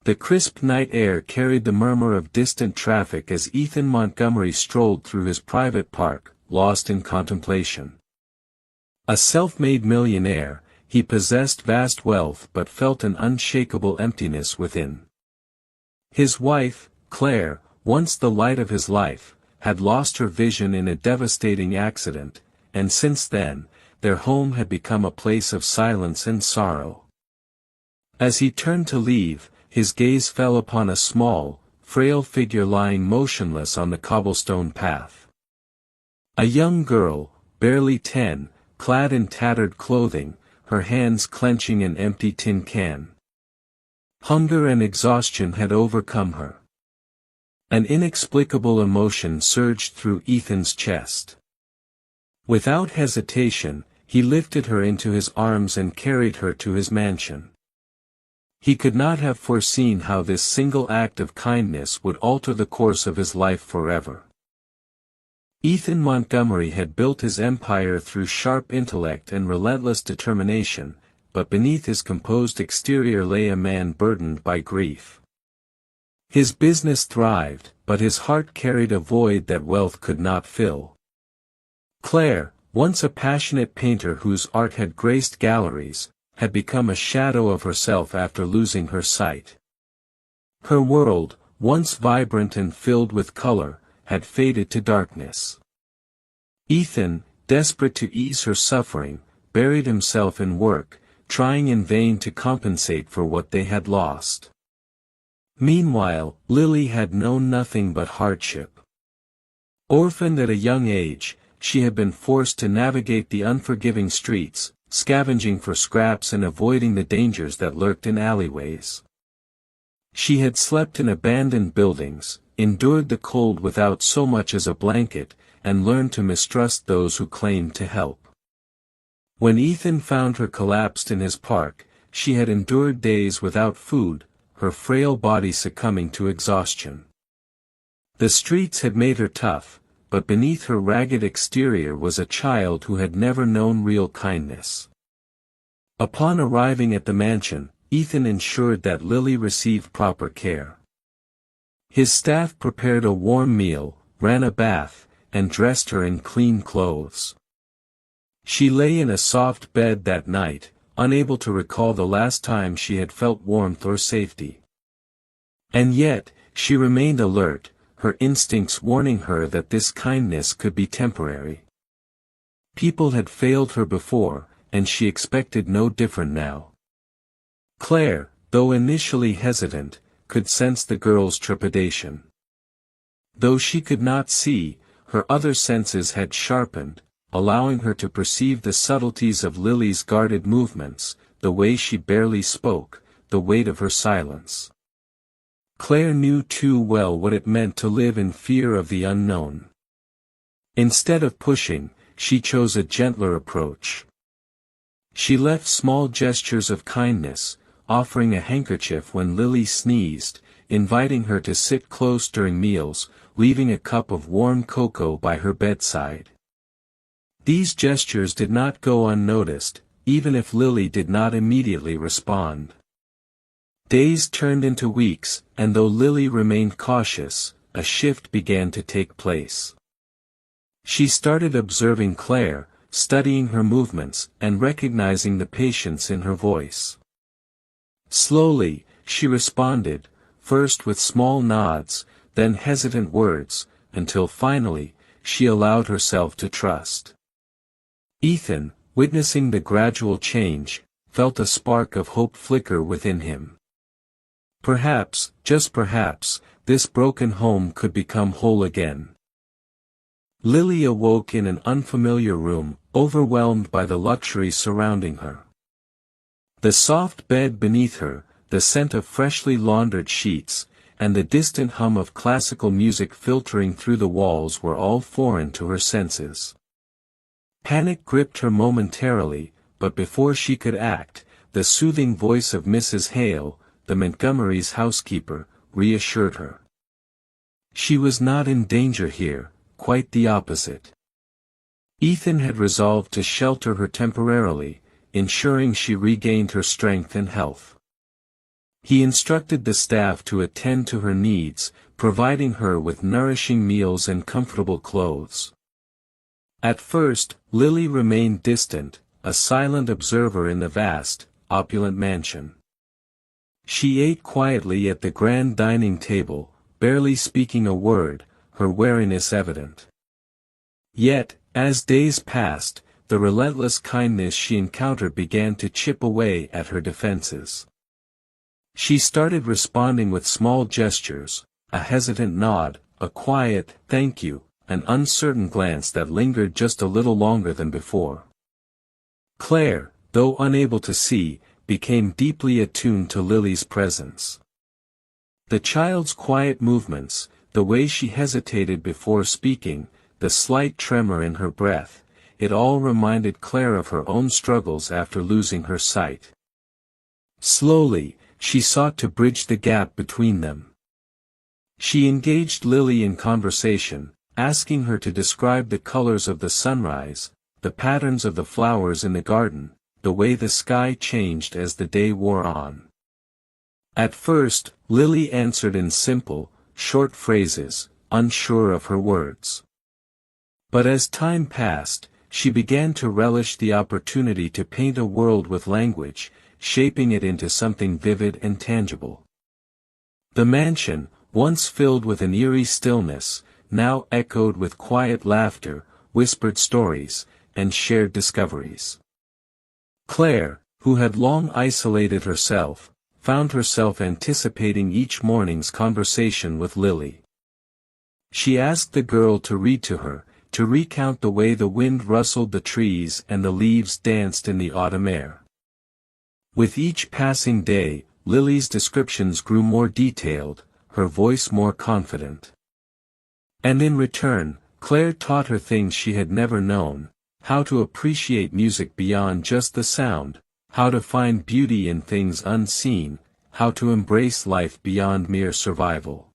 The crisp night air carried the murmur of distant traffic as Ethan Montgomery strolled through his private park, lost in contemplation. A self-made millionaire, he possessed vast wealth but felt an unshakable emptiness within. His wife, Claire, once the light of his life, had lost her vision in a devastating accident, and since then, their home had become a place of silence and sorrow. As he turned to leave, his gaze fell upon a small, frail figure lying motionless on the cobblestone path. A young girl, barely 10, clad in tattered clothing, her hands clenching an empty tin can. Hunger and exhaustion had overcome her. An inexplicable emotion surged through Ethan's chest. Without hesitation, he lifted her into his arms and carried her to his mansion. He could not have foreseen how this single act of kindness would alter the course of his life forever. Ethan Montgomery had built his empire through sharp intellect and relentless determination, but beneath his composed exterior lay a man burdened by grief. His business thrived, but his heart carried a void that wealth could not fill. Claire, once a passionate painter whose art had graced galleries, had become a shadow of herself after losing her sight. Her world, once vibrant and filled with color, had faded to darkness. Ethan, desperate to ease her suffering, buried himself in work, trying in vain to compensate for what they had lost. Meanwhile, Lily had known nothing but hardship. Orphaned at a young age, she had been forced to navigate the unforgiving streets, scavenging for scraps and avoiding the dangers that lurked in alleyways. She had slept in abandoned buildings, endured the cold without so much as a blanket, and learned to mistrust those who claimed to help. When Ethan found her collapsed in his park, she had endured days without food, her frail body succumbing to exhaustion. The streets had made her tough, but beneath her ragged exterior was a child who had never known real kindness. Upon arriving at the mansion, Ethan ensured that Lily received proper care. His staff prepared a warm meal, ran a bath, and dressed her in clean clothes. She lay in a soft bed that night, unable to recall the last time she had felt warmth or safety. And yet, she remained alert, her instincts warning her that this kindness could be temporary. People had failed her before, and she expected no different now. Claire, though initially hesitant, could sense the girl's trepidation. Though she could not see, her other senses had sharpened, allowing her to perceive the subtleties of Lily's guarded movements, the way she barely spoke, the weight of her silence. Claire knew too well what it meant to live in fear of the unknown. Instead of pushing, she chose a gentler approach. She left small gestures of kindness, offering a handkerchief when Lily sneezed, inviting her to sit close during meals, leaving a cup of warm cocoa by her bedside. These gestures did not go unnoticed, even if Lily did not immediately respond. Days turned into weeks, and though Lily remained cautious, a shift began to take place. She started observing Claire, studying her movements, and recognizing the patience in her voice. Slowly, she responded, first with small nods, then hesitant words, until finally, she allowed herself to trust. Ethan, witnessing the gradual change, felt a spark of hope flicker within him. Perhaps, just perhaps, this broken home could become whole again. Lily awoke in an unfamiliar room, overwhelmed by the luxury surrounding her. The soft bed beneath her, the scent of freshly laundered sheets, and the distant hum of classical music filtering through the walls were all foreign to her senses. Panic gripped her momentarily, but before she could act, the soothing voice of Mrs. Hale, the Montgomery's housekeeper, reassured her. She was not in danger here, quite the opposite. Ethan had resolved to shelter her temporarily, ensuring she regained her strength and health. He instructed the staff to attend to her needs, providing her with nourishing meals and comfortable clothes. At first, Lily remained distant, a silent observer in the vast, opulent mansion. She ate quietly at the grand dining table, barely speaking a word, her wariness evident. Yet, as days passed, the relentless kindness she encountered began to chip away at her defenses. She started responding with small gestures, a hesitant nod, a quiet "thank you," an uncertain glance that lingered just a little longer than before. Claire, though unable to see, became deeply attuned to Lily's presence. The child's quiet movements, the way she hesitated before speaking, the slight tremor in her breath, it all reminded Claire of her own struggles after losing her sight. Slowly, she sought to bridge the gap between them. She engaged Lily in conversation, asking her to describe the colors of the sunrise, the patterns of the flowers in the garden, the way the sky changed as the day wore on. At first, Lily answered in simple, short phrases, unsure of her words. But as time passed, she began to relish the opportunity to paint a world with language, shaping it into something vivid and tangible. The mansion, once filled with an eerie stillness, now echoed with quiet laughter, whispered stories, and shared discoveries. Claire, who had long isolated herself, found herself anticipating each morning's conversation with Lily. She asked the girl to read to her, to recount the way the wind rustled the trees and the leaves danced in the autumn air. With each passing day, Lily's descriptions grew more detailed, her voice more confident. And in return, Claire taught her things she had never known: how to appreciate music beyond just the sound, how to find beauty in things unseen, how to embrace life beyond mere survival.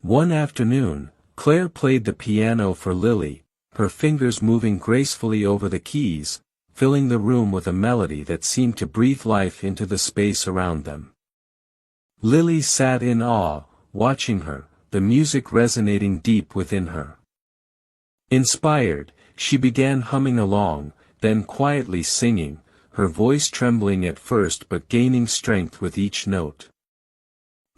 One afternoon, Claire played the piano for Lily, her fingers moving gracefully over the keys, filling the room with a melody that seemed to breathe life into the space around them. Lily sat in awe, watching her, the music resonating deep within her. Inspired, she began humming along, then quietly singing, her voice trembling at first but gaining strength with each note.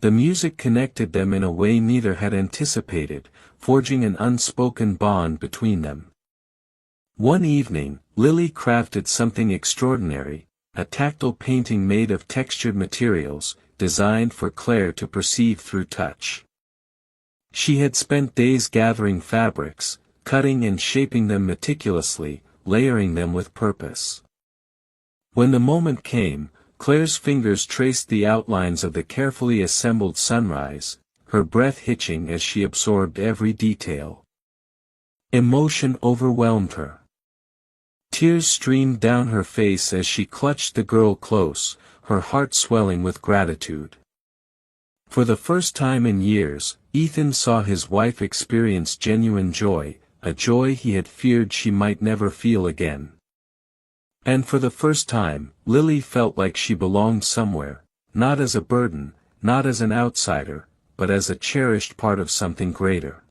The music connected them in a way neither had anticipated, forging an unspoken bond between them. One evening, Lily crafted something extraordinary, a tactile painting made of textured materials, designed for Claire to perceive through touch. She had spent days gathering fabrics, cutting and shaping them meticulously, layering them with purpose. When the moment came, Claire's fingers traced the outlines of the carefully assembled sunrise, her breath hitching as she absorbed every detail. Emotion overwhelmed her. Tears streamed down her face as she clutched the girl close, her heart swelling with gratitude. For the first time in years, Ethan saw his wife experience genuine joy, a joy he had feared she might never feel again. And for the first time, Lily felt like she belonged somewhere, not as a burden, not as an outsider, but as a cherished part of something greater.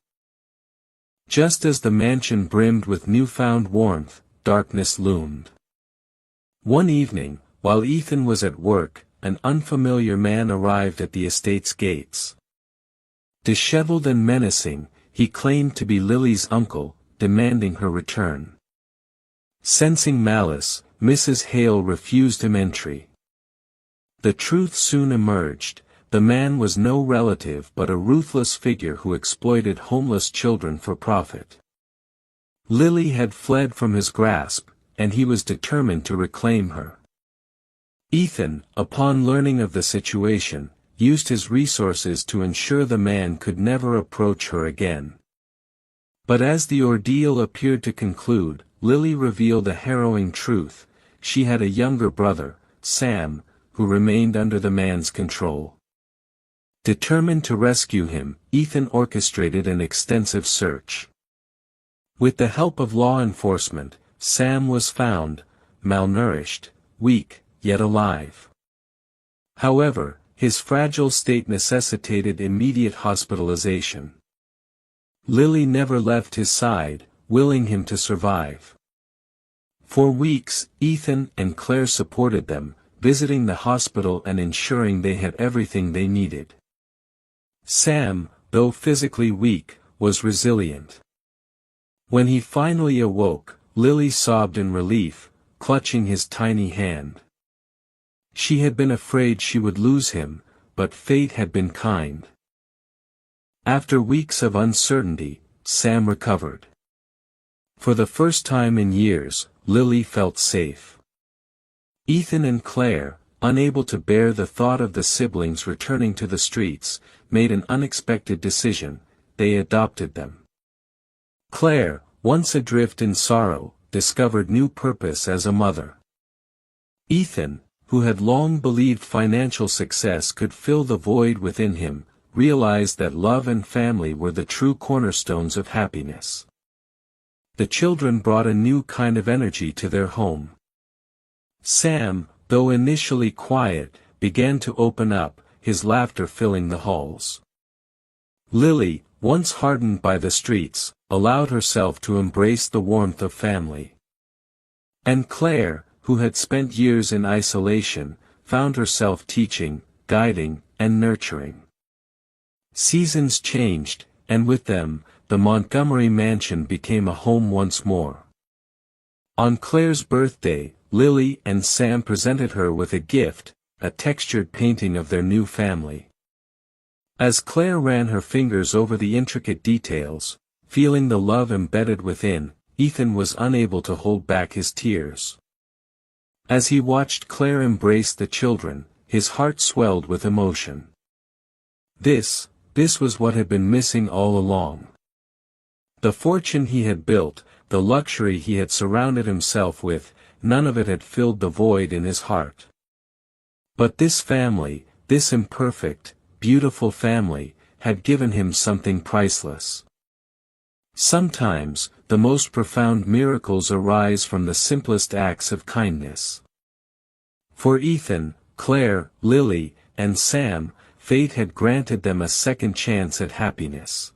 Just as the mansion brimmed with newfound warmth, darkness loomed. One evening, while Ethan was at work, an unfamiliar man arrived at the estate's gates. Disheveled and menacing, he claimed to be Lily's uncle, demanding her return. Sensing malice, Mrs. Hale refused him entry. The truth soon emerged: the man was no relative but a ruthless figure who exploited homeless children for profit. Lily had fled from his grasp, and he was determined to reclaim her. Ethan, upon learning of the situation, used his resources to ensure the man could never approach her again. But as the ordeal appeared to conclude, Lily revealed a harrowing truth: she had a younger brother, Sam, who remained under the man's control. Determined to rescue him, Ethan orchestrated an extensive search. With the help of law enforcement, Sam was found, malnourished, weak, yet alive. However, his fragile state necessitated immediate hospitalization. Lily never left his side, willing him to survive. For weeks, Ethan and Claire supported them, visiting the hospital and ensuring they had everything they needed. Sam, though physically weak, was resilient. When he finally awoke, Lily sobbed in relief, clutching his tiny hand. She had been afraid she would lose him, but fate had been kind. After weeks of uncertainty, Sam recovered. For the first time in years, Lily felt safe. Ethan and Claire, unable to bear the thought of the siblings returning to the streets, made an unexpected decision: they adopted them. Claire, once adrift in sorrow, discovered new purpose as a mother. Ethan, who had long believed financial success could fill the void within him, realized that love and family were the true cornerstones of happiness. The children brought a new kind of energy to their home. Sam, though initially quiet, began to open up, his laughter filling the halls. Lily, once hardened by the streets, allowed herself to embrace the warmth of family. And Claire, who had spent years in isolation, found herself teaching, guiding, and nurturing. Seasons changed, and with them, the Montgomery mansion became a home once more. On Claire's birthday, Lily and Sam presented her with a gift, a textured painting of their new family. As Claire ran her fingers over the intricate details, feeling the love embedded within, Ethan was unable to hold back his tears. As he watched Claire embrace the children, his heart swelled with emotion. This was what had been missing all along. The fortune he had built, the luxury he had surrounded himself with, none of it had filled the void in his heart. But this family, this imperfect, beautiful family, had given him something priceless. Sometimes, the most profound miracles arise from the simplest acts of kindness. For Ethan, Claire, Lily, and Sam, fate had granted them a second chance at happiness.